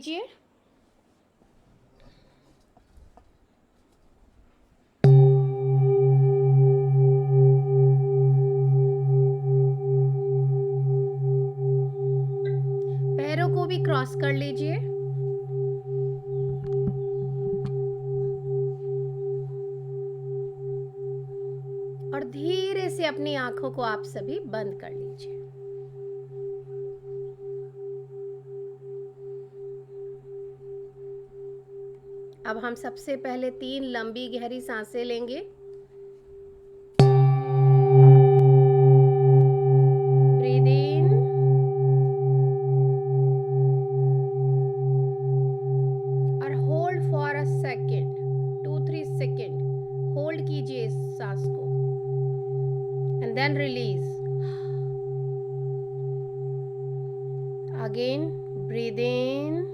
लीजिए। पैरों को भी क्रॉस कर लीजिए। और धीरे से अपनी आंखों को आप सभी बंद कर लीजिए। अब हम सबसे पहले 3 लंबी गहरी सांसें लेंगे। ब्रीद इन और hold for a second, 2-3 second hold कीजिए इस सांस को and then release. Again breathe in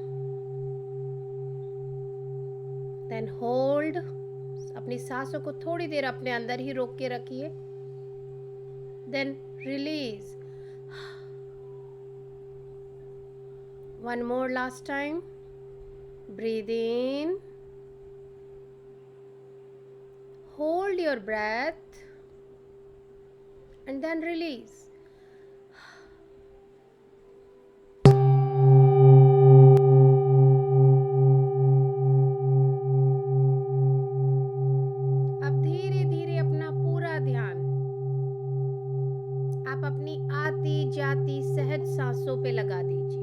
then hold. अपनी सांसों को थोड़ी देर अपने अंदर ही रोक के रखिए, then release. One more last time. Breathe in, hold your breath and then release. अब धीरे धीरे अपना पूरा ध्यान आप अपनी आती जाती सहज सांसों पे लगा दीजिए।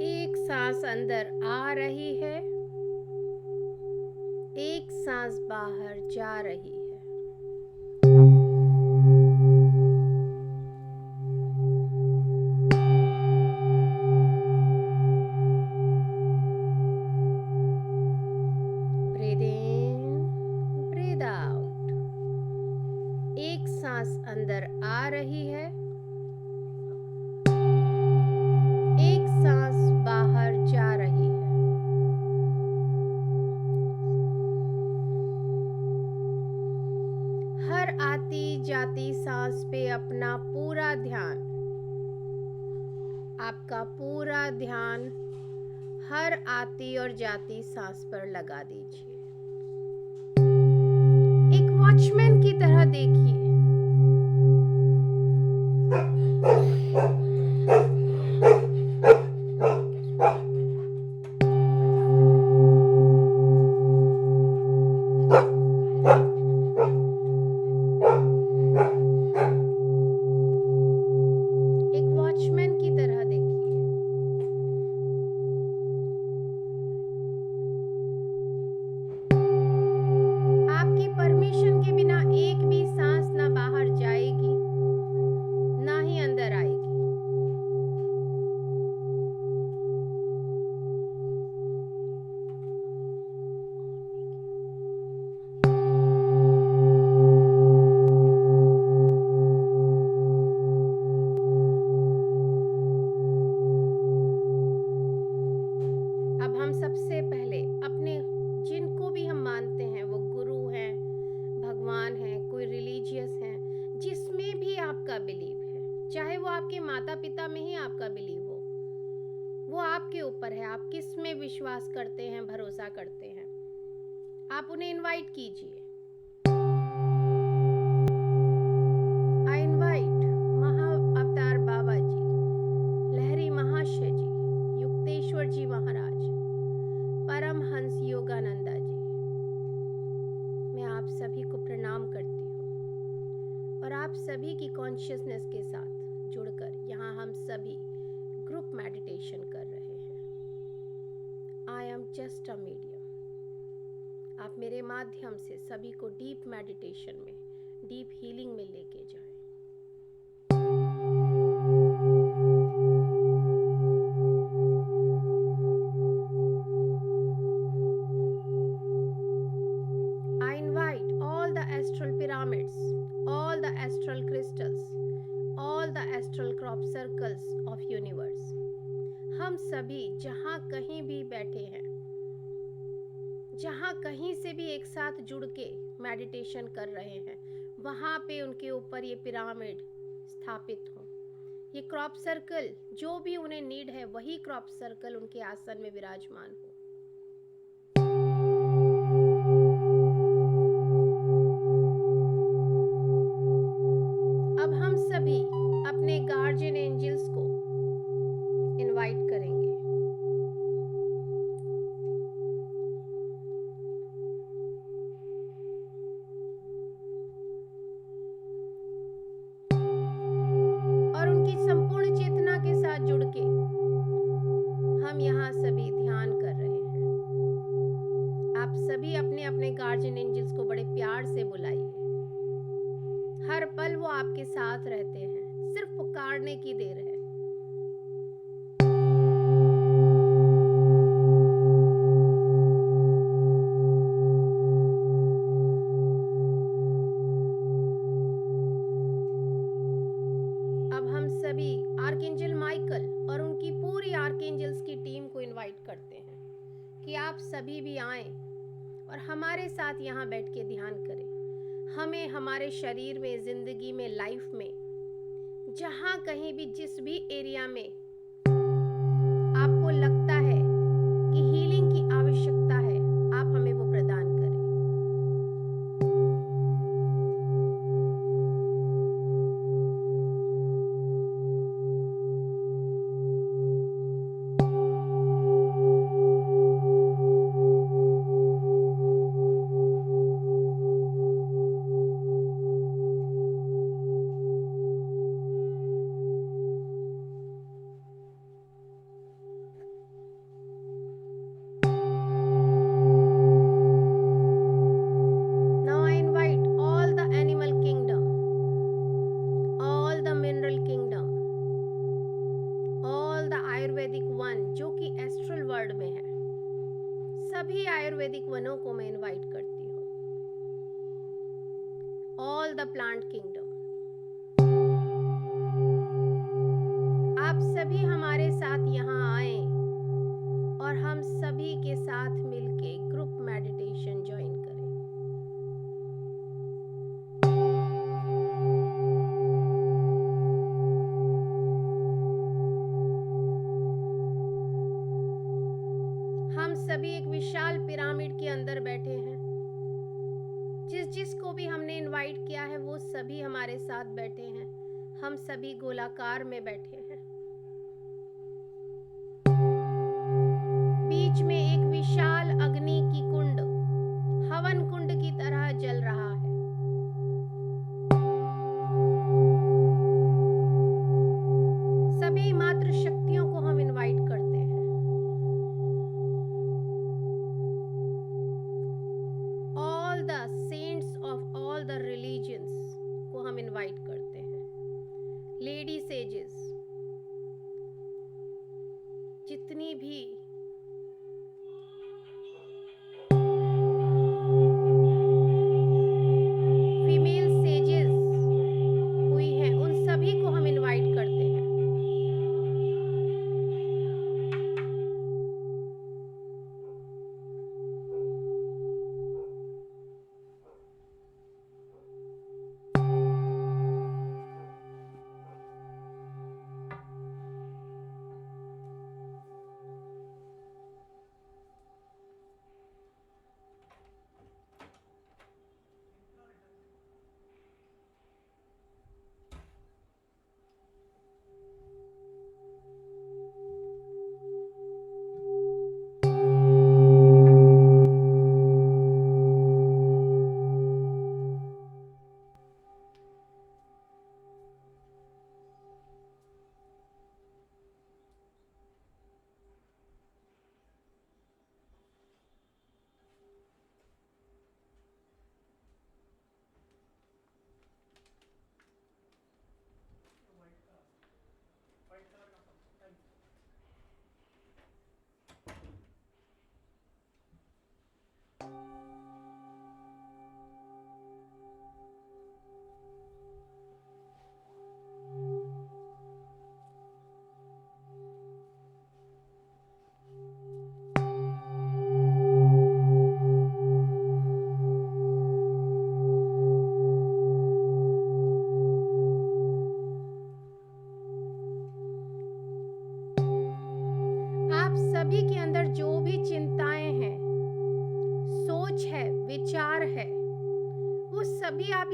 एक सांस अंदर आ रही है, एक सांस बाहर जा रही है। Breathe in, breathe out. एक सांस अंदर आ रही है, एक सांस बाहर जा रही है। हर आती जाती सांस पे अपना पूरा ध्यान, आपका पूरा ध्यान हर आती और जाती सांस पर लगा दीजिए। एक वॉचमैन की तरह देखिए। एक वॉचमैन की तरह देखिए। आपकी परमिशन के बिना एक भी सांस ना बाहर जाएगी, ना ही अंदर आएगी। अब हम सबसे पहले अपने जिनको भी हम मानते हैं, वो गुरु हैं, भगवान हैं, कोई रिलीजियस हैं, जिसमें भी आपका बिलीव है, चाहे वो आपके माता पिता में ही आपका बिलीव हो, वो आपके ऊपर है। आप किस में विश्वास करते हैं, भरोसा करते हैं। आप उन्हें इनवाइट कीजिए। आई इनवाइट महा अवतार बाबा जी, लहरी महाशय जी, युक्तेश्वर जी महाराज, परमहंस योगानंदा जी, मैं आप सभी को प्रणाम करती हूँ और आप सभी की कॉन्शियसनेस के साथ जुड़कर यहाँ हम सभी ग्रुप मेडिटेशन कर रहे हैं। I am just a medium. आप मेरे माध्यम से सभी को डीप मेडिटेशन में, डीप हीलिंग में लेके जाएं। हम सभी जहाँ कहीं भी बैठे हैं, जहाँ कहीं से भी एक साथ जुड़ के मेडिटेशन कर रहे हैं, वहाँ पे उनके ऊपर ये पिरामिड स्थापित हो। ये क्रॉप सर्कल, जो भी उन्हें नीड है वही क्रॉप सर्कल उनके आसन में विराजमान हो। अब हम सभी अपने गार्जियन एंजल्स को इनवाइट करेंगे। और उनकी संपूर्ण चेतना के साथ जुड़ के हम यहाँ सभी ध्यान कर रहे हैं। आप सभी अपने अपने गार्जियन एंजल्स को बड़े प्यार से बुलाइए। हर पल वो आपके साथ रहते हैं, सिर्फ पुकारने की देर है। अब हम सभी आर्कएंजल माइकल और उनकी पूरी आर्कएंजल्स की टीम को इनवाइट करते हैं कि आप सभी भी आएं और हमारे साथ यहाँ बैठ के ध्यान करें। हमें हमारे शरीर में, जिंदगी में, लाइफ में, जहाँ कहीं भी, जिस भी एरिया में आपको लगता है कि हीलिंग की आवश्यकता है, आप हमें वो प्रदान करें। सभी आयुर्वेदिक वनों को मैं इनवाइट करती हूँ। ऑल द प्लांट किंगडम, आप सभी हमारे साथ यहाँ आए और हम सभी के साथ मिलके ग्रुप मेडिटेशन ज्वाइन करें। हम सभी एक विशाल पिरामिड के अंदर बैठे हैं। जिसको भी हमने इनवाइट किया है वो सभी हमारे साथ बैठे हैं। हम सभी गोलाकार में बैठे हैं। बीच में एक विशाल अग्नि की कुंड, हवन कुंड की तरह जल रहा है। सभी मातृ शक्तियों को हम इनवाइट करते हैं। All the saints of all the religions को हम इनवाइट करते हैं। लेडी सेजेस, जितनी भी फीमेल सेजेस हुई हैं, उन सभी को हम इनवाइट करते हैं।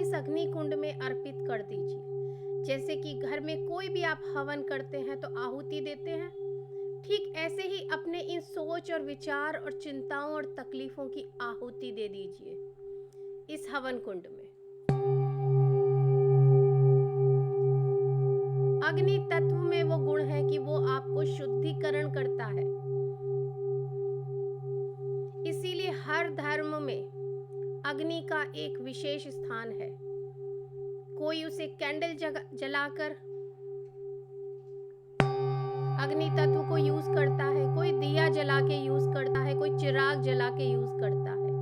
इस अग्नि कुंड में अर्पित कर दीजिए। जैसे कि घर में कोई भी आप हवन करते हैं तो आहुति देते हैं, ठीक ऐसे ही अपने इन सोच और विचार और चिंताओं और तकलीफों की आहुति दे दीजिए इस हवन कुंड में। अग्नि तत्व में वो गुण है कि वो आपको शुद्धिकरण करता है। इसीलिए हर धर्म में अग्नि का एक विशेष स्थान है। कोई उसे कैंडल जलाकर अग्नि तत्व को यूज करता है, कोई दिया जला के यूज करता है, कोई चिराग जला के यूज करता है,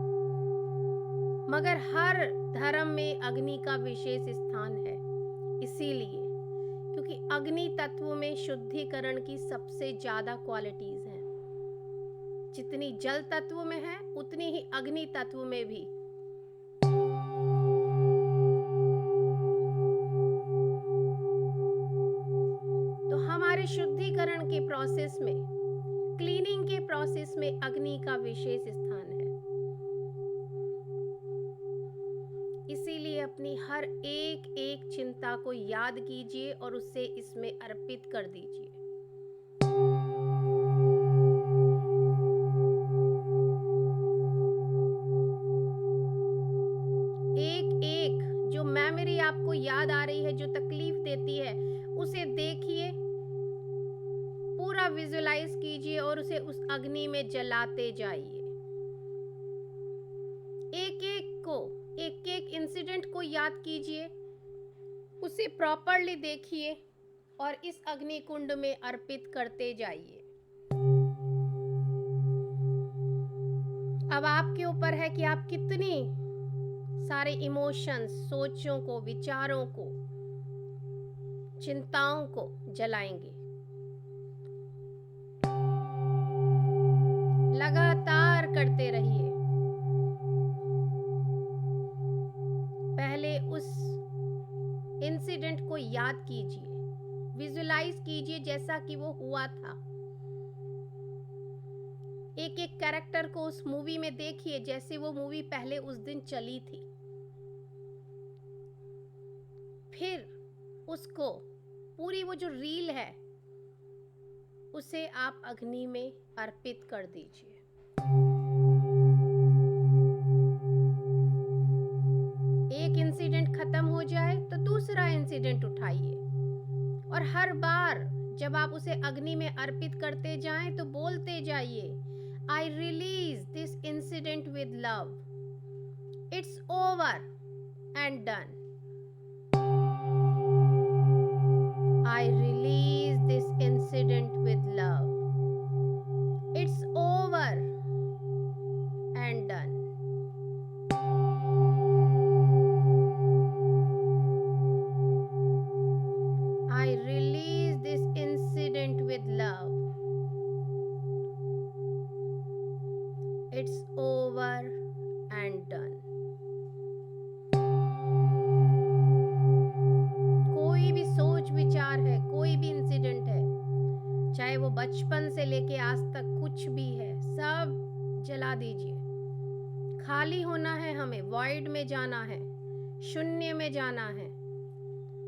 मगर हर धर्म में अग्नि का विशेष स्थान है। इसीलिए क्योंकि अग्नि तत्व में शुद्धिकरण की सबसे ज्यादा क्वालिटीज हैं। जितनी जल तत्व में है उतनी ही अग्नि तत्व में भी। तो हमारे शुद्धिकरण के प्रोसेस में, क्लीनिंग के प्रोसेस में अग्नि का विशेष स्थान है। इसीलिए अपनी हर एक एक चिंता को याद कीजिए और उसे इसमें अर्पित कर दीजिए। एक एक जो मेमोरी आपको याद आ रही है, जो तकलीफ देती है, उसे देखिए, पूरा विजुलाइज कीजिए और उसे उस अग्नि में जलाते जाइए। एक एक इंसिडेंट को याद कीजिए, उसे प्रॉपरली देखिए और इस अग्नि कुंड में अर्पित करते जाइए। अब आपके ऊपर है कि आप कितनी सारे इमोशंस, सोचों को, विचारों को, चिंताओं को जलाएंगे। लगातार करते रहिए। पहले उस इंसिडेंट को याद कीजिए, विजुलाइज कीजिए जैसा कि वो हुआ था। एक एक कैरेक्टर को उस मूवी में देखिए जैसे वो मूवी पहले उस दिन चली थी। फिर उसको, पूरी वो जो रील है, उसे आप अग्नि में अर्पित कर दीजिए। एक इंसिडेंट खत्म हो जाए तो दूसरा इंसिडेंट उठाइए और हर बार जब आप उसे अग्नि में अर्पित करते जाएं तो बोलते जाइए, I release this incident with love, it's over and done. I release this incident with love, it's over and done. I release this incident with love. It's over and done. कोई भी सोच विचार है, कोई भी इंसिडेंट है, चाहे वो बचपन से लेके आज तक कुछ भी है, सब जला दीजिए। खाली होना है हमें, वॉइड में जाना है, शून्य में जाना है।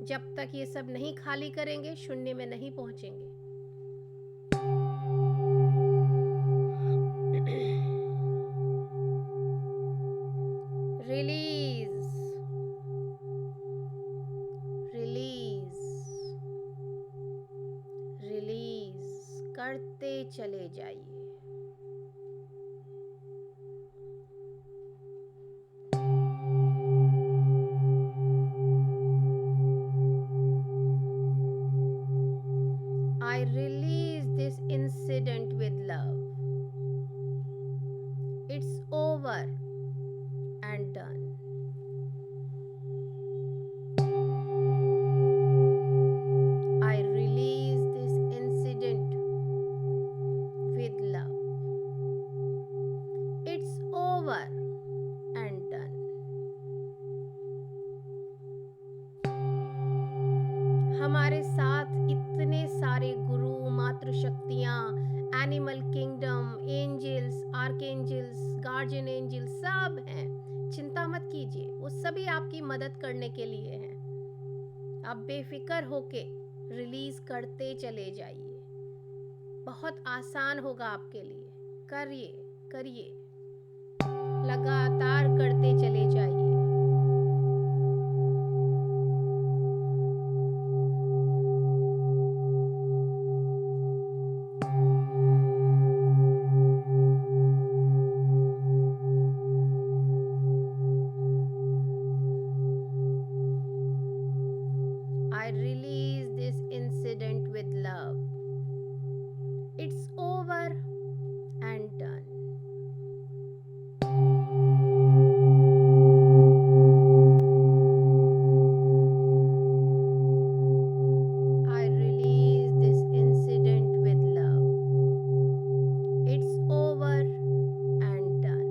जब तक ये सब नहीं खाली करेंगे, शून्य में नहीं पहुंचेंगे। रिलीज, रिलीज, रिलीज करते चले जाइए। I release this incident with love. It's over and done. I release this incident with love. It's over and done. हमारे साथ इतने सारे गुरु, मातृशक्तियाँ, animal kingdom, angels, archangels, guardian angels सब हैं, चिंता मत कीजिए, वो सभी आपकी मदद करने के लिए हैं। आप बेफिक्र होके रिलीज करते चले जाइए। बहुत आसान होगा आपके लिए। करिए करिए, लगातार करते चले जाइए। I release this incident with love. It's over and done. I release this incident with love. It's over and done.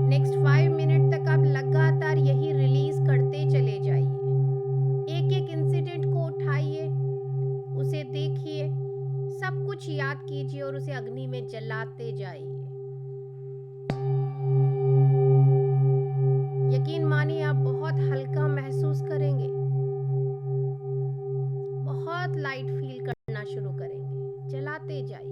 Next 5 minute तक आप लगातार यही रिलीज करते चले जाइए। एक एक इंसिडेंट को उठाइए, उसे देखिए, सब कुछ याद कीजिए और उसे अग्नि में जलाते जाइए। यकीन मानिए, आप बहुत हल्का महसूस करेंगे, बहुत लाइट फील करना शुरू करेंगे। जलाते जाइए।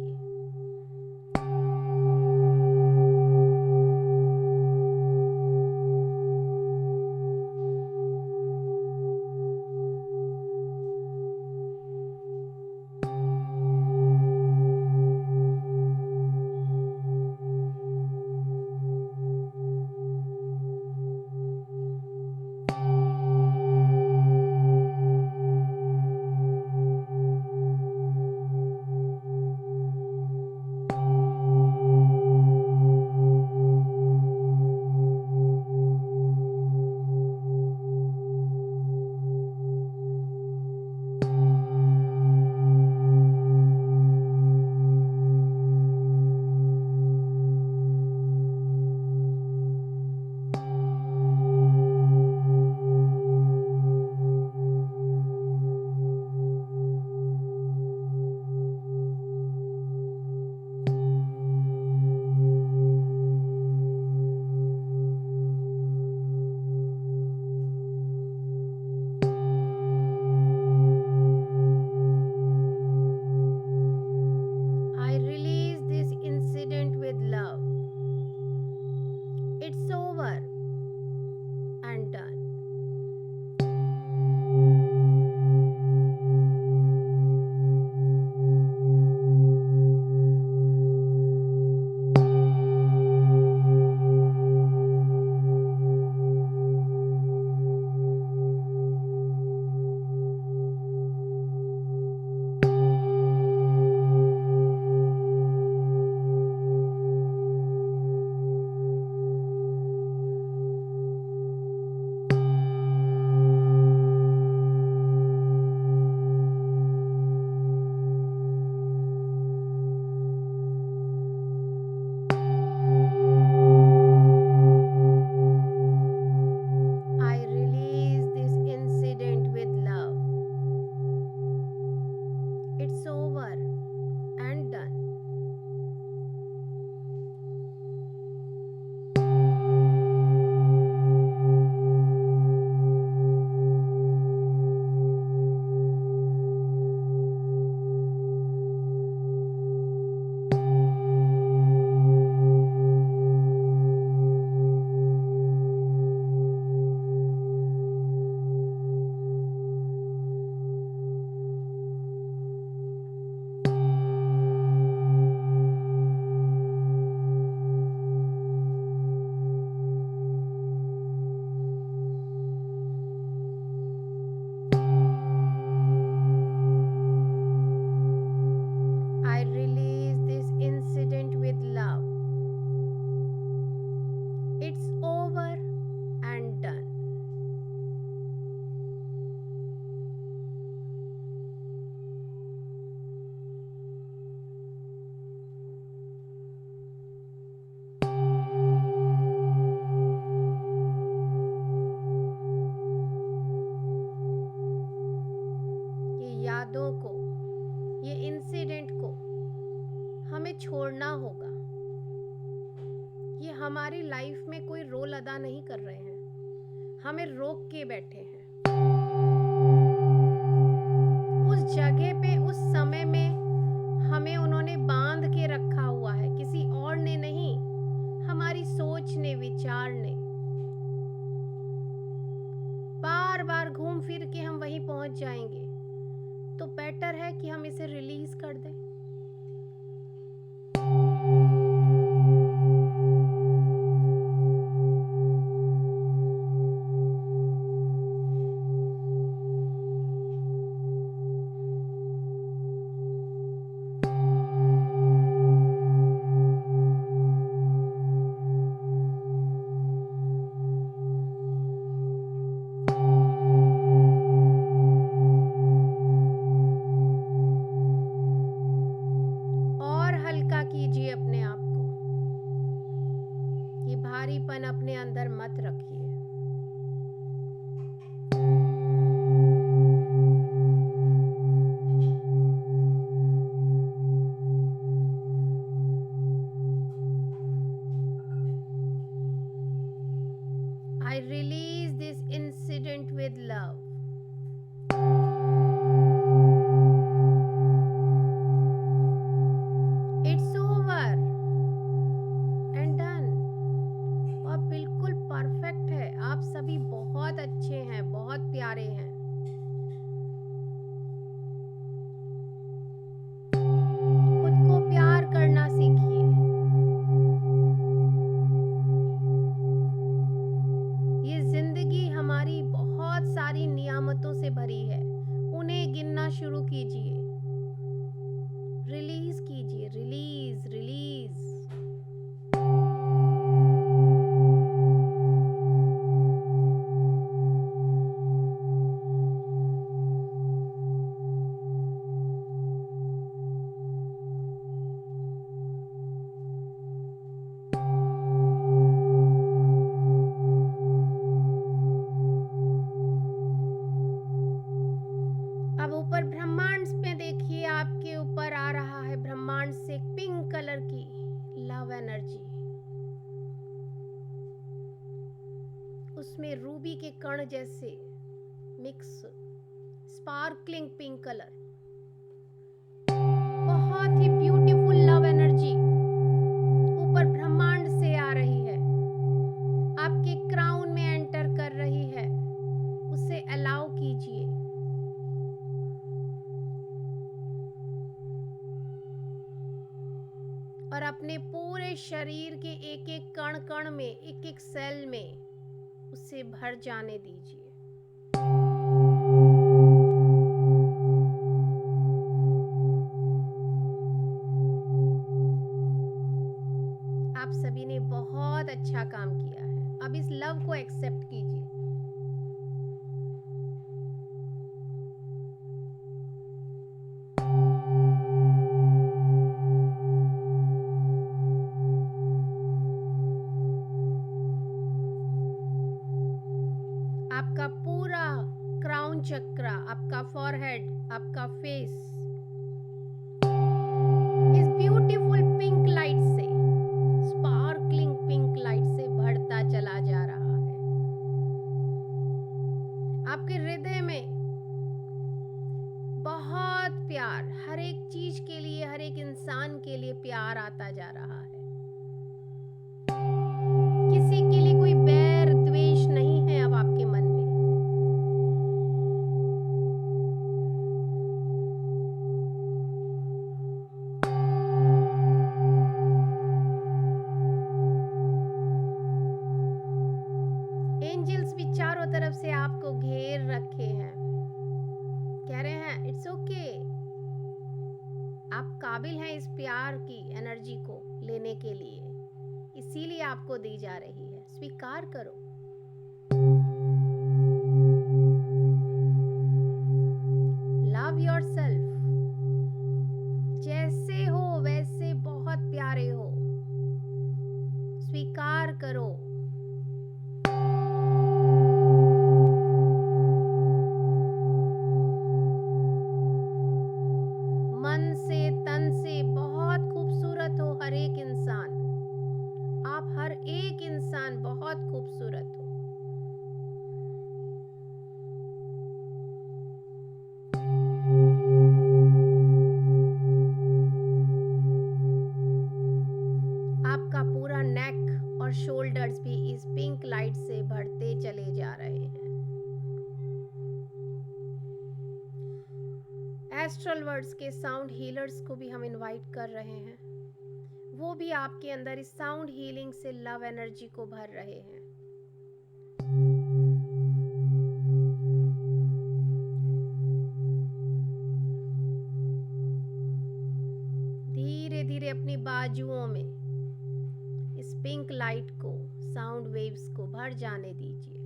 I release this incident with love. It's over and done. I release this incident with love. It's over and done. I release this incident with love. It's over and done. ये यादों को, ये incident को हमें छोड़ना होगा। हमारी life में कोई रोल अदा नहीं कर रहे हैं, हमें रोक के बैठे हैं। उस जगह पे उस समय में हमें उन्होंने बांध के रखा हुआ है, किसी और ने नहीं, हमारी सोच ने, विचार ने। बार बार घूम फिर के हम वहीं पहुंच जाएंगे, तो बेटर है कि हम इसे रिलीज कर दें। और हल्का कीजिए अपने आप को, ये भारीपन अपने अंदर मत रखिए। I release this incident with love. It's over and done. और बिल्कुल परफेक्ट है, आप सभी बहुत अच्छे हैं, बहुत प्यारे हैं। खुद को प्यार करना सीखिए। ये जिंदगी हमारी बहुत सारी नियामतों से भरी है, उन्हें गिनना शुरू कीजिए। रिलीज कीजिए, रिलीज रिलीज। अब ऊपर ब्रह्मांड में देखिए, आपके ऊपर आ रहा है ब्रह्मांड से पिंक कलर की लव एनर्जी। उसमें रूबी के कण जैसे मिक्स स्पार्कलिंग पिंक कलर, बहुत ही ब्यूटीफुल लव एनर्जी ऊपर ब्रह्मांड से आ रही है, आपके क्राउन में एंटर कर रही है। उसे अलाउ कीजिए। और अपने पूरे शरीर के एक एक कण कण में, एक एक सेल में उसे भर जाने दीजिए। आप सभी ने बहुत अच्छा काम किया है। अब इस लव को एक्सेप्ट कीजिए। आपका पूरा क्राउन चक्र, आपका फॉरहेड, आपका फेस इस ब्यूटीफुल पिंक लाइट से, स्पार्कलिंग पिंक लाइट से बढ़ता चला जा रहा है। आपके हृदय में बहुत प्यार, हर एक चीज के लिए, हर एक इंसान के लिए प्यार आता जा रहा है। किसी के लिए कोई बैर द्वेष नहीं है अब आपके मन में। एंजल्स भी चारों तरफ से आपको घेर रखे हैं, कह रहे हैं इट्स ओके, आप काबिल हैं इस प्यार की एनर्जी को लेने के लिए, इसीलिए आपको दी जा रही है, स्वीकार करो। लव योरसेल्फ, जैसे हो वैसे बहुत प्यारे हो, स्वीकार करो। मन से, तन से बहुत खूबसूरत हो हर एक इंसान, आप हर एस्ट्रल वर्ड्स के साउंड हीलर्स को भी हम इनवाइट कर रहे हैं। वो भी आपके अंदर इस साउंड हीलिंग से लव एनर्जी को भर रहे हैं। धीरे धीरे अपनी बाजुओं में इस पिंक लाइट को, साउंड वेव्स को भर जाने दीजिए।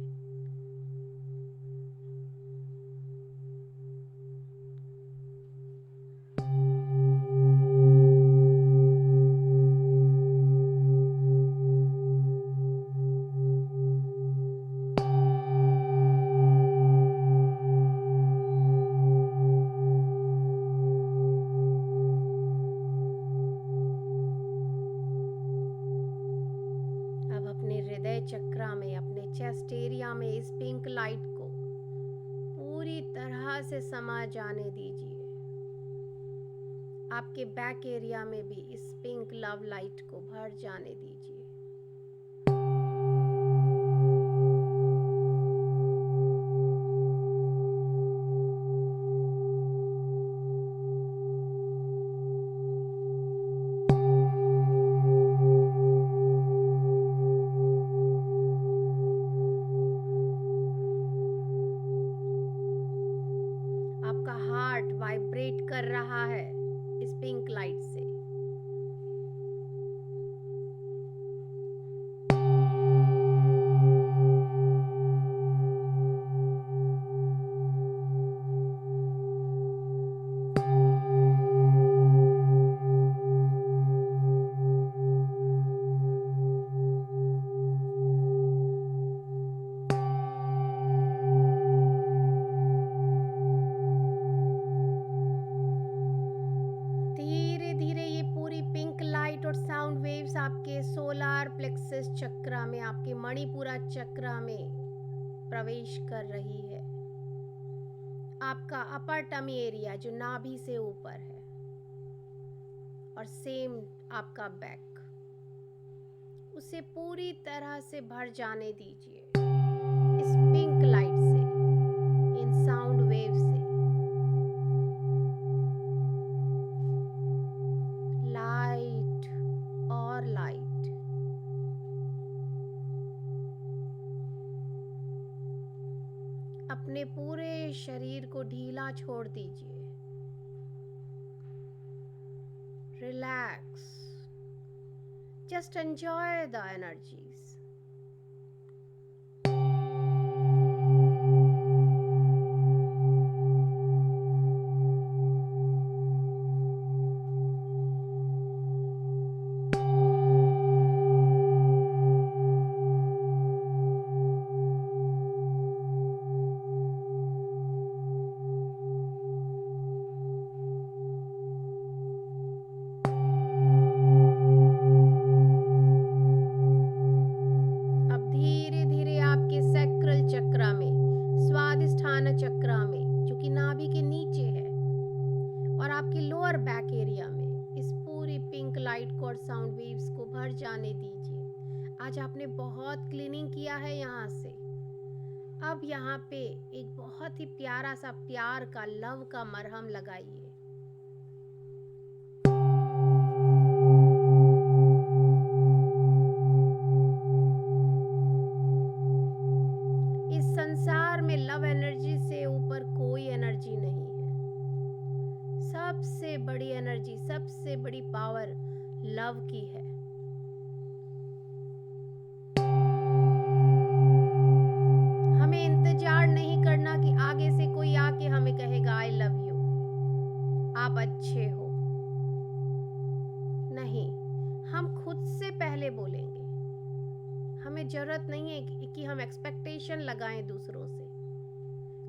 चक्रा में, अपने चेस्ट एरिया में इस पिंक लाइट को पूरी तरह से समा जाने दीजिए। आपके बैक एरिया में भी इस पिंक लव लाइट को भर जाने दीजिए। वाइब्रेट कर रहा है इस पिंक लाइट से। साउंड वेव्स आपके सोलार प्लेक्सस चक्रा में, आपके मणिपुरा चक्रा में प्रवेश कर रही है। आपका अपर टमी एरिया जो नाभि से ऊपर है, और सेम आपका बैक, उसे पूरी तरह से भर जाने दीजिए इस पिंक लाइट से, इन साउंड वेव से। लाइट और लाइट। अपने पूरे शरीर को ढीला छोड़ दीजिए। Relax. Just enjoy the energies. Chakra में, जो कि नाभि के नीचे है, और आपके लोअर बैक एरिया में इस पूरी पिंक लाइट को और साउंड वेव्स को भर जाने दीजिए। आज आपने बहुत क्लीनिंग किया है यहाँ से। अब यहाँ पे एक बहुत ही प्यारा सा प्यार का, लव का मरहम लगाइए। संसार में लव एनर्जी से ऊपर कोई एनर्जी नहीं है। सबसे बड़ी एनर्जी, सबसे बड़ी पावर लव की है। हमें इंतजार नहीं करना कि आगे से कोई आके हमें कहेगा आई लव यू, आप अच्छे हो। नहीं, हम खुद से पहले बोलेंगे। हमें जरूरत नहीं है कि हम एक्सपेक्टेशन लगाएं दूसरों से।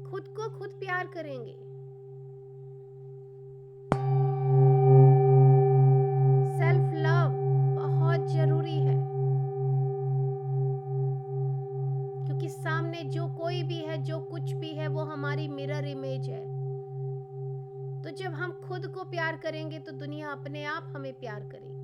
खुद को खुद प्यार करेंगे। सेल्फ लव बहुत जरूरी है, क्योंकि सामने जो कोई भी है, जो कुछ भी है, वो हमारी मिरर इमेज है। तो जब हम खुद को प्यार करेंगे तो दुनिया अपने आप हमें प्यार करेगी।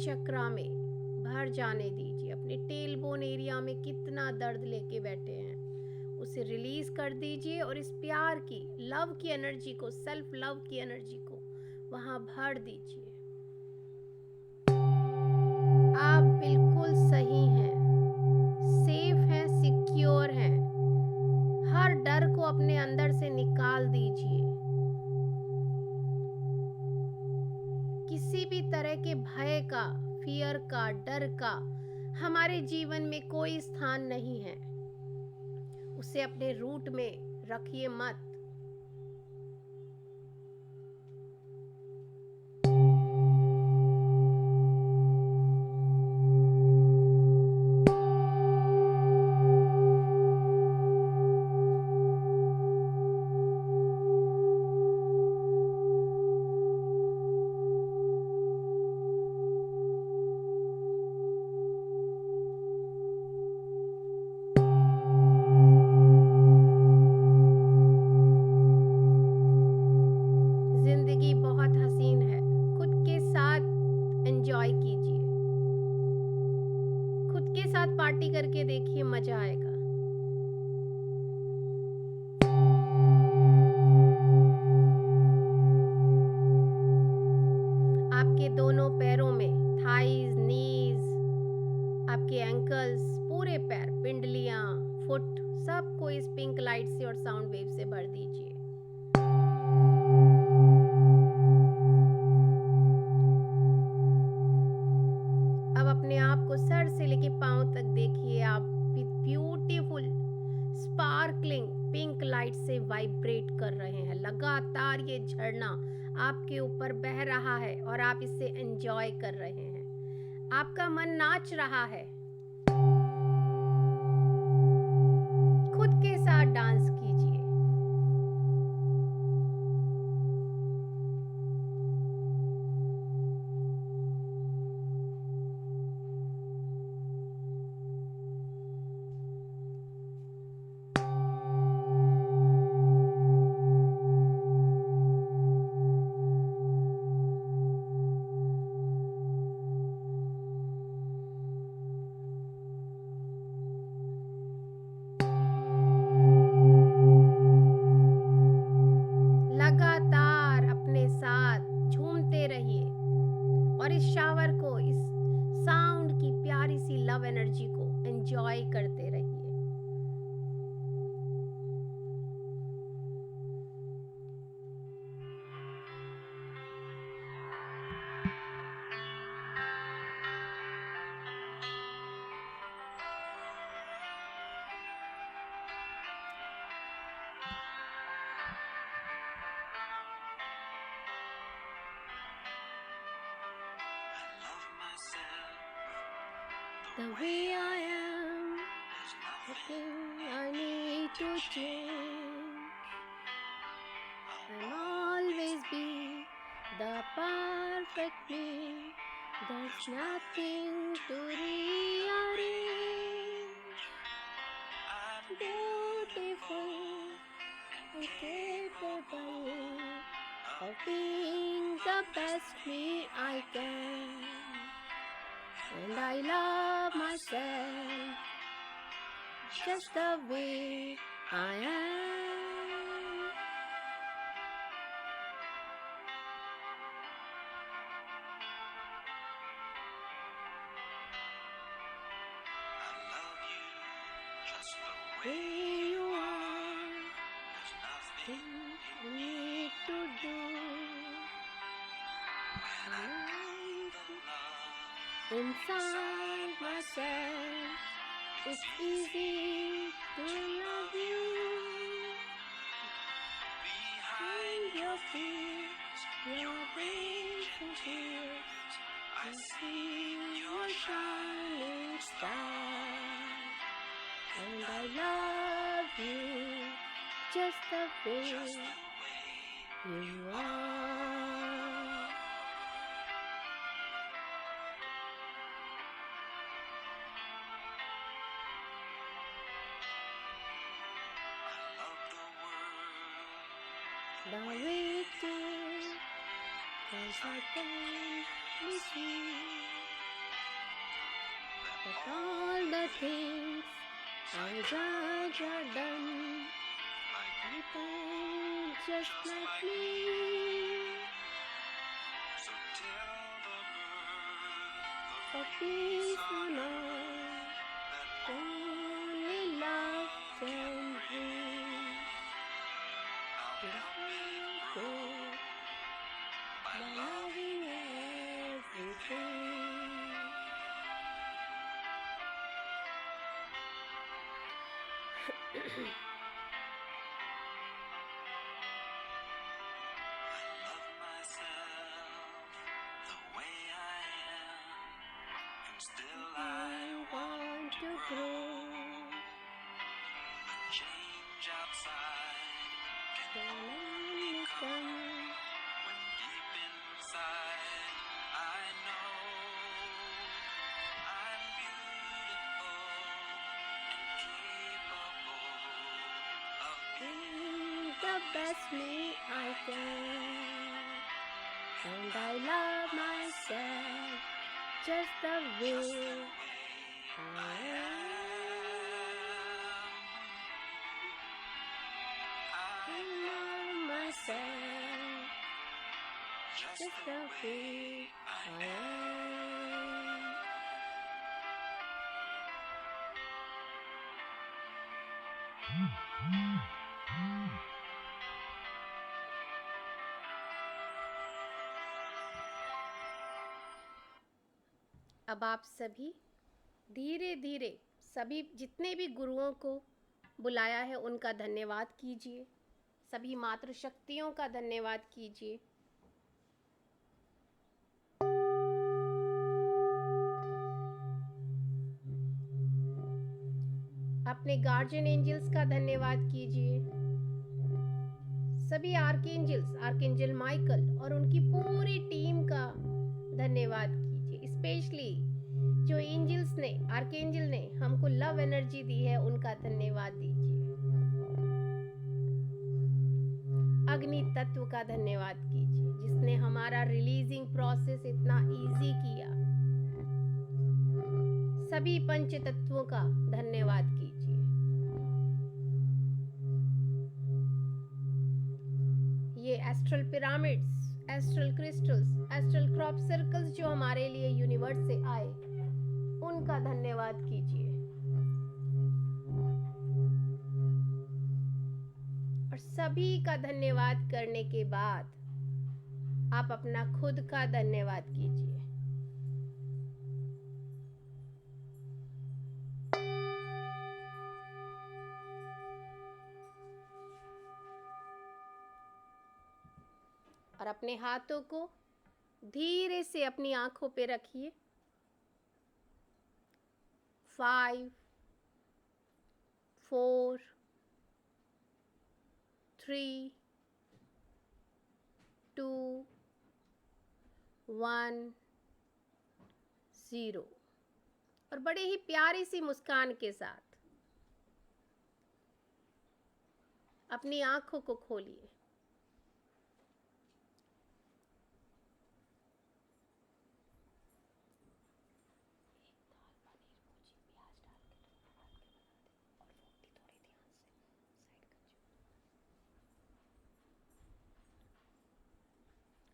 चक्रा में भर जाने दीजिए। अपने टेल बोन एरिया में कितना दर्द लेके बैठे हैं उसे रिलीज कर दीजिए और इस प्यार की, लव की एनर्जी को, सेल्फ लव की एनर्जी को वहां भर दीजिए। आप बिल्कुल सही हैं, सेफ हैं, सिक्योर हैं। हर डर को अपने अंदर से निकाल दीजिए। किसी भी तरह के भय का, फियर का, डर का हमारे जीवन में कोई स्थान नहीं है। उसे अपने रूट में रखिए मत। जिंदगी बहुत हसीन है, खुद के साथ एंजॉय कीजिए। खुद के साथ पार्टी करके देखिए, मजा आएगा। आपके दोनों पैरों में, थाइज, नीज, आपके एंकल्स, पूरे पैर, पिंडलियां, फुट, सबको इस पिंक लाइट से और साउंड वेव से भर दीजिए। अब अपने आप को सर से लेके पांव तक देखिए। आप ब्यूटीफुल स्पार्कलिंग पिंक लाइट से वाइब्रेट कर रहे हैं। लगातार ये झरना आपके ऊपर बह रहा है और आप इसे एंजॉय कर रहे हैं। आपका मन नाच रहा है। खुद के साथ डांस कीजिए। लगातार अपने साथ झूमते रहिए और इस शावर को, इस साउंड की प्यारी सी लव एनर्जी को एंजॉय करते रहिए। The way I am, nothing I need to change. I'll always be the perfect me. There's nothing to rearrange. Beautiful and capable of being the best me I can. And I love myself just the way I am. Way you are, nothing you need to do. Inside myself, it's easy to love you. Behind your fears, your brave and tears, I see your shining star. And I love you just the way you are. The way it is, 'cause I can miss you. But all the things I judge are done by people just like me. So tell the bird For the peace on earth earth, that only love can bring. I'll help it grow by By loving loving everything. I love myself the way I am, and still I want to grow. A change outside can only come when deep inside I know I'm beautiful and capable of being The best me I can, and I love myself just the just the way way I I am. I love myself just just the the way way I I am. अब आप सभी धीरे धीरे सभी जितने भी गुरुओं को बुलाया है उनका धन्यवाद कीजिए, सभी मातृशक्तियों का धन्यवाद कीजिए। अपने गार्जियन एंजल्स का धन्यवाद कीजिए, सभी आर्कएंजल माइकल और उनकी पूरी टीम का धन्यवाद कीजिए। स्पेशली जो एंजल्स ने, आर्कएंजल ने हमको लव एनर्जी दी है, उनका धन्यवाद दीजिए। अग्नि तत्व का धन्यवाद कीजिए जिसने हमारा रिलीजिंग प्रोसेस इतना इजी किया। सभी पंच तत्वों का धन्यवाद कीजिए। ये astral pyramids, astral crystals, astral crop circles जो हमारे लिए यूनिवर्स से आए, उनका धन्यवाद कीजिए। और सभी का धन्यवाद करने के बाद आप अपना खुद का धन्यवाद कीजिए। और अपने हाथों को धीरे से अपनी आंखों पे रखिए। 5 4 3 2 1 0 और बड़े ही प्यारी सी मुस्कान के साथ अपनी आंखों को खोलिए।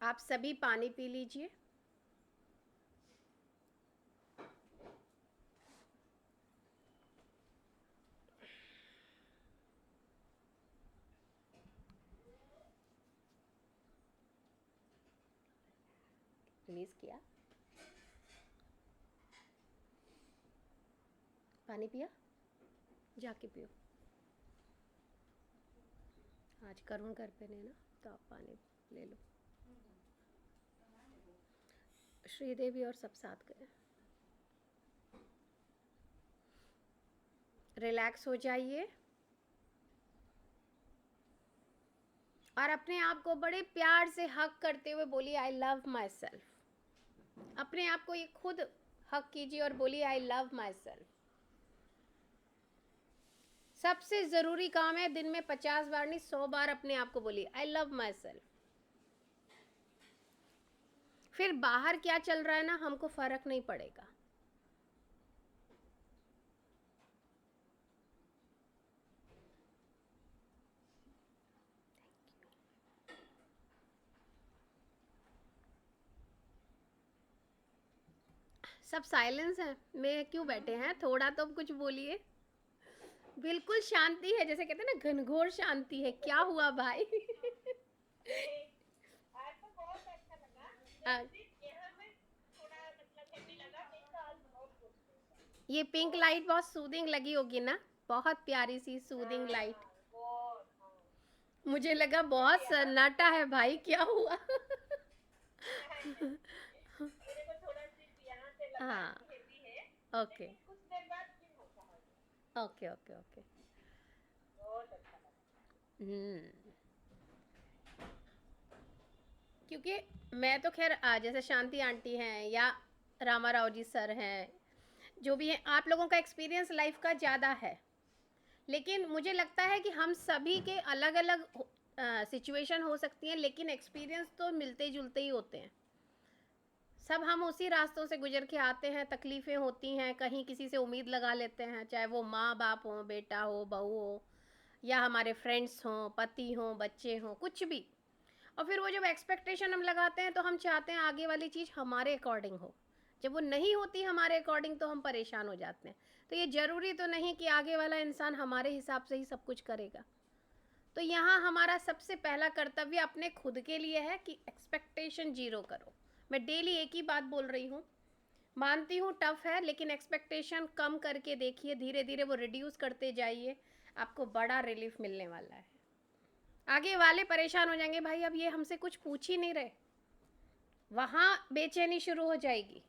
आप सभी पानी पी लीजिए। रिलीज किया, पानी पिया, जाके पियो। आज करुण घर पे नहीं ना, तो आप पानी ले लो। श्रीदेवी और सब साथ गए। रिलैक्स हो जाइए और अपने आप को बड़े प्यार से हक करते हुए बोलिए आई लव माई सेल्फ। अपने आप को ये खुद हक कीजिए और बोलिए आई लव माई सेल्फ। सबसे ज़रूरी काम है दिन में 50 बार नहीं 100 बार अपने आप को बोलिए आई लव माई सेल्फ। फिर बाहर क्या चल रहा है ना, हमको फ़र्क नहीं पड़ेगा। सब साइलेंस है, में क्यों बैठे हैं? थोड़ा तो कुछ बोलिए। बिल्कुल शांति है, जैसे कहते हैं ना घनघोर शांति है। क्या हुआ भाई? आपको बहुत अच्छा लगा। आ, म्यूजिक यहाँ में थोड़ा मतलब हेवी लगा, नहीं तो आज बहुत कुछ था। ये पिंक लाइट बहुत सूदिंग लगी होगी ना, बहुत प्यारी सी सूदिंग लाइट। बहुत हाँ। मुझे लगा बहुत सन्नाटा है भाई, क्या हुआ? मेरे को थोड़ा सी यहाँ से लगा हाँ, कि हेवी है, ओके लेकिन कुछ देर बाद फिर हल्का हो गया। Okay okay okay. बहुत अच्छा लगा। हम्म, क्योंकि मैं तो खैर जैसे शांति आंटी हैं या रामा राव जी सर हैं, जो भी हैं, आप लोगों का एक्सपीरियंस लाइफ का ज़्यादा है, लेकिन मुझे लगता है कि हम सभी के अलग अलग सिचुएशन हो सकती हैं, लेकिन एक्सपीरियंस तो मिलते जुलते ही होते हैं। सब हम उसी रास्तों से गुजर के आते हैं, तकलीफ़ें होती हैं, कहीं किसी से उम्मीद लगा लेते हैं, चाहे वो माँ बाप हो, बेटा हो, बहू हो, या हमारे फ्रेंड्स हों, पति हों, बच्चे हों, कुछ भी। और फिर वो जब एक्सपेक्टेशन हम लगाते हैं तो हम चाहते हैं आगे वाली चीज़ हमारे अकॉर्डिंग हो। जब वो नहीं होती हमारे अकॉर्डिंग तो हम परेशान हो जाते हैं। तो ये ज़रूरी तो नहीं कि आगे वाला इंसान हमारे हिसाब से ही सब कुछ करेगा। तो यहाँ हमारा सबसे पहला कर्तव्य अपने खुद के लिए है कि एक्सपेक्टेशन जीरो करो। मैं डेली एक ही बात बोल रही हूँ, मानती हूँ टफ है, लेकिन एक्सपेक्टेशन कम करके देखिए, धीरे धीरे वो रिड्यूस करते जाइए, आपको बड़ा रिलीफ मिलने वाला है। आगे वाले परेशान हो जाएंगे, भाई अब ये हमसे कुछ पूछ ही नहीं रहे, वहाँ बेचैनी शुरू हो जाएगी।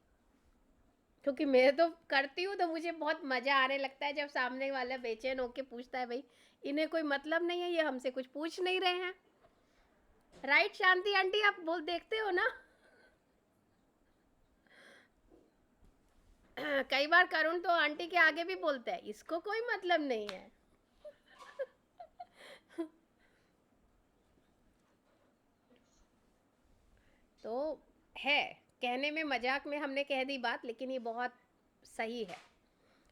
क्योंकि मैं तो करती हूँ तो मुझे बहुत मज़ा आने लगता है जब सामने वाला बेचैन होके पूछता है, भाई इन्हें कोई मतलब नहीं है, ये हमसे कुछ पूछ नहीं रहे हैं। राइट शांति आंटी, आप बोल देखते हो ना? कई बार करुण तो आंटी के आगे भी बोलता है, इसको कोई मतलब नहीं है। तो है, कहने में मजाक में हमने कह दी बात, लेकिन ये बहुत सही है,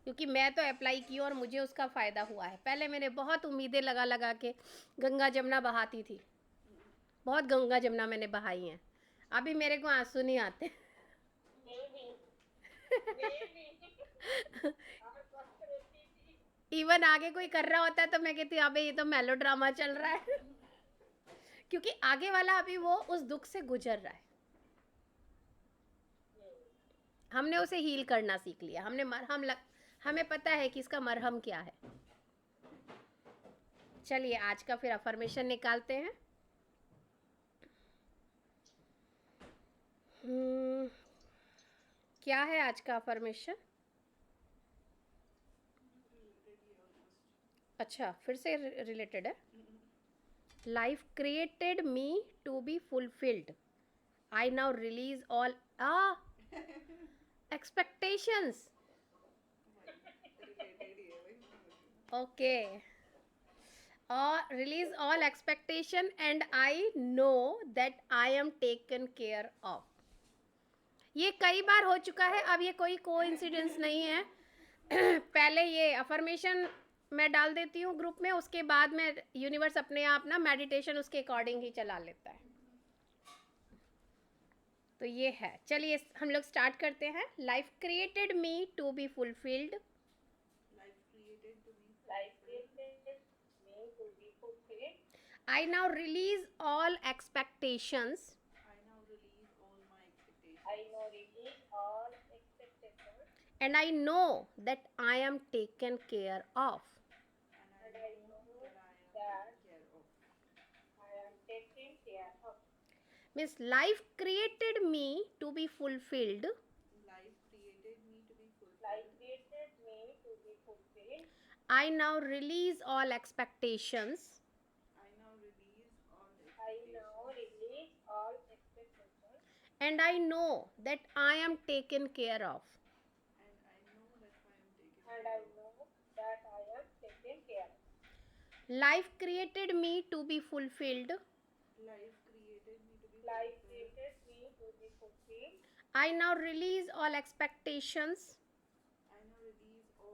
क्योंकि मैं तो अप्लाई की और मुझे उसका फ़ायदा हुआ है। पहले मैंने बहुत उम्मीदें लगा लगा के गंगा जमुना बहाती थी, बहुत गंगा जमुना मैंने बहाई हैं, अभी मेरे को आंसू नहीं आते। मैं भी और कष्ट होती थी। इवन आगे कोई कर रहा होता है तो मैं कहती हूँ अबे ये तो मेलो ड्रामा चल रहा है। क्योंकि आगे वाला अभी वो उस दुख से गुजर रहा है, हमने उसे हील करना सीख लिया, हमने हमें पता है कि इसका मरहम क्या है। चलिए आज का फिर अफर्मेशन निकालते हैं। क्या है आज का अफर्मेशन? अच्छा, फिर से रिलेटेड है। Life created me to be fulfilled, I now release all expectations. Okay, और release all expectation and I know that I am taken care of. ये कई बार हो चुका है, अब ये कोई कोइंसिडेंस नहीं है। पहले ये अफर्मेशन मैं डाल देती हूँ ग्रुप में, उसके बाद में यूनिवर्स अपने आप ना मेडिटेशन उसके अकॉर्डिंग ही चला लेता है। तो ये है, चलिए हम लोग स्टार्ट करते हैं। Life created me to be fulfilled, Life created me to be fulfilled. I now release all expectations I know release all expectations, and I know that I am taken care of. and I know that I am taking care of. Means life created me to be fulfilled, Life created me to be fulfilled. I now release all expectations I now release all expectations, and I know that I am taken care of. and I know that I am taken care of. Life created me to be fulfilled. Life created me to be fulfilled. I now release all expectations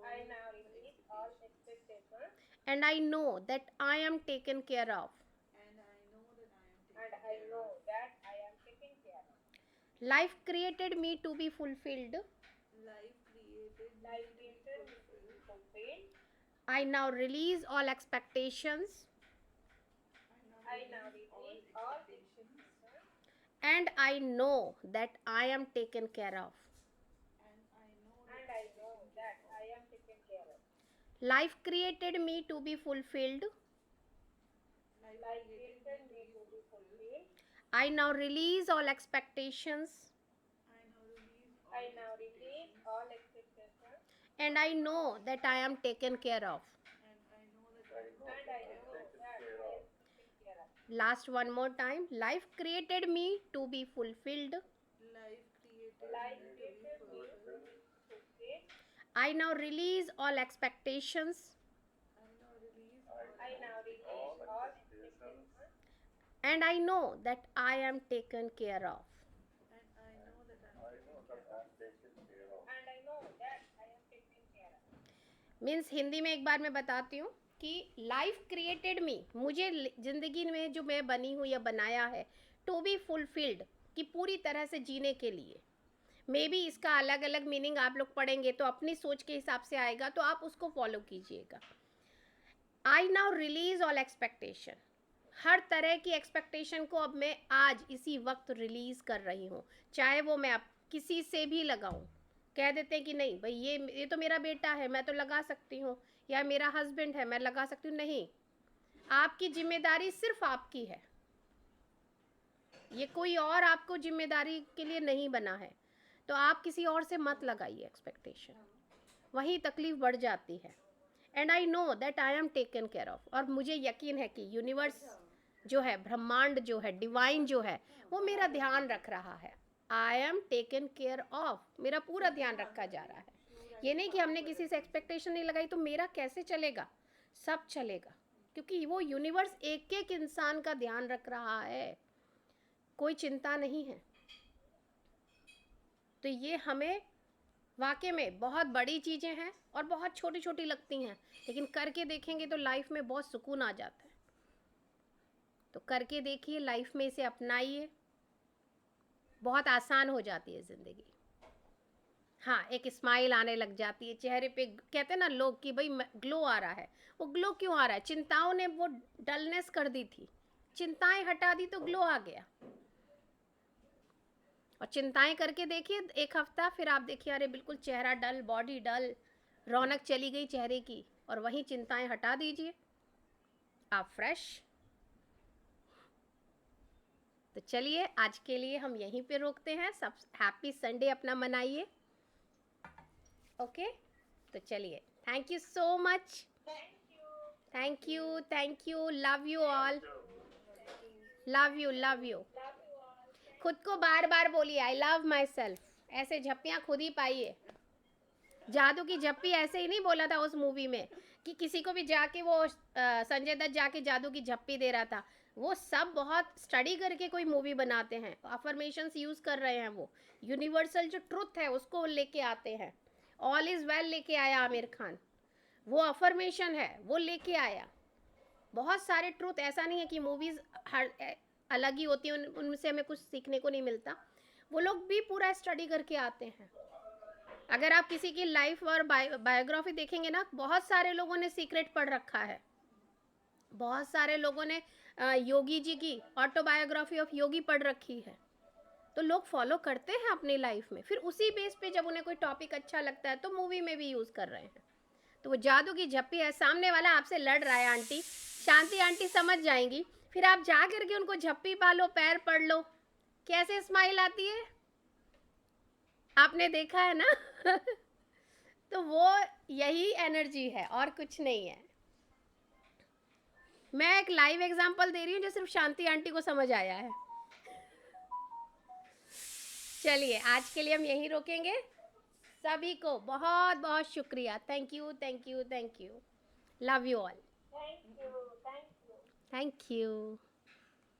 I now release all expectations, and I know that I am taken care of. and I know that I am taken care of. Life created me to be fulfilled. life created me to be fulfilled. I now release all expectations I now release all expectations. and I know that I am taken care of. And I know that I am taken care of. Life created me to be fulfilled. Life created me to be fulfilled. I now release all expectations I now release all expectations. and I know that I am taken care of. And I know that I am taken care of. Last one more time. Life created me to be fulfilled. Life created me to be fulfilled. I now release all expectations I now release all expectations. and I know that I am taken care of. And I know that I am taken care of. Means Hindi में एक बार मैं बताती हूँ कि life created मी, मुझे ज़िंदगी में जो मैं बनी हूँ या बनाया है, टू बी फुलफिल्ड, कि पूरी तरह से जीने के लिए। मे बी इसका अलग अलग मीनिंग आप लोग पढ़ेंगे तो अपनी सोच के हिसाब से आएगा, तो आप उसको फॉलो कीजिएगा। I now release all expectation, हर तरह की एक्सपेक्टेशन को अब मैं आज इसी वक्त रिलीज़ कर रही हूँ। चाहे वो मैं अब किसी से भी लगाऊँ, कह देते हैं कि नहीं भाई ये तो मेरा बेटा है, मैं तो लगा सकती हूँ, या मेरा हस्बैंड है, मैं लगा सकती हूँ। नहीं, आपकी जिम्मेदारी सिर्फ आपकी है, ये कोई और आपको जिम्मेदारी के लिए नहीं बना है। तो आप किसी और से मत लगाइए एक्सपेक्टेशन, वहीं तकलीफ बढ़ जाती है। And I know that I am taken care of, और मुझे यकीन है कि यूनिवर्स जो है, ब्रह्मांड जो है, डिवाइन जो है, वो मेरा ध्यान रख रहा है। आई एम टेकन केयर ऑफ, मेरा पूरा ध्यान रखा जा रहा है। ये नहीं कि हमने किसी से एक्सपेक्टेशन नहीं लगाई तो मेरा कैसे चलेगा, सब चलेगा, क्योंकि वो यूनिवर्स एक एक इंसान का ध्यान रख रहा है, कोई चिंता नहीं है। तो ये हमें वाकई में बहुत बड़ी चीज़ें हैं और बहुत छोटी छोटी लगती हैं, लेकिन करके देखेंगे तो लाइफ में बहुत सुकून आ जाता है। तो करके देखिए, लाइफ में इसे अपनाइए, बहुत आसान हो जाती है ज़िंदगी। हाँ, एक स्माइल आने लग जाती है चेहरे पे। कहते हैं ना लोग कि भाई ग्लो आ रहा है, वो ग्लो क्यों आ रहा है? चिंताओं ने वो डलनेस कर दी थी, चिंताएं हटा दी तो ग्लो आ गया। और चिंताएं करके देखिए एक हफ्ता, फिर आप देखिए अरे बिल्कुल चेहरा डल, बॉडी डल, रौनक चली गई चेहरे की। और वहीं चिंताएं हटा दीजिए, आप फ्रेश। तो चलिए आज के लिए हम यहीं पे रोकते हैं। सब हैप्पी संडे अपना मनाइए। ओके, तो चलिए, thank you so much, Thank you. Thank you, thank you, love you all, love you, love you. Love you all. खुद को बार बार बोलिए आई लव माई सेल्फ, ऐसे झप्पियाँ खुद ही पाइए। जादू की झप्पी ऐसे ही नहीं बोला था उस मूवी में कि किसी को भी जाके वो संजय दत्त जाके जादू की झप्पी दे रहा था। वो सब बहुत स्टडी करके कोई मूवी बनाते हैं, अफर्मेशंस यूज़ कर रहे हैं। वो यूनिवर्सल जो ट्रुथ है उसको लेके आते हैं। ऑल इज़ वेल लेके आया आमिर खान, वो अफर्मेशन है, वो लेके आया। बहुत सारे ट्रुथ, ऐसा नहीं है कि मूवीज़ हर अलग ही होती हैं, उनसे हमें कुछ सीखने को नहीं मिलता। वो लोग भी पूरा स्टडी करके आते हैं। अगर आप किसी की लाइफ और बायोग्राफी देखेंगे ना, बहुत सारे लोगों ने सीक्रेट पढ़ रखा है। बहुत सारे लोगों ने योगी जी की ऑटोबायोग्राफी ऑफ योगी पढ़ रखी है। तो लोग फॉलो करते हैं अपनी लाइफ में, फिर उसी बेस पे जब उन्हें कोई टॉपिक अच्छा लगता है तो मूवी में भी यूज़ कर रहे हैं। तो वो जादू की झप्पी है। सामने वाला आपसे लड़ रहा है, आंटी शांति आंटी समझ जाएंगी, फिर आप जा करके उनको झप्पी पालो, पैर पड़ लो, कैसे स्माइल आती है, आपने देखा है ना। तो वो यही एनर्जी है और कुछ नहीं है। मैं एक लाइव एग्जांपल दे रही हूँ जो सिर्फ शांति आंटी को समझ आया है। चलिए आज के लिए हम यहीं रोकेंगे। सभी को बहुत बहुत शुक्रिया। Thank you, thank you, thank you. Love you all. Thank you. Thank you. Thank you.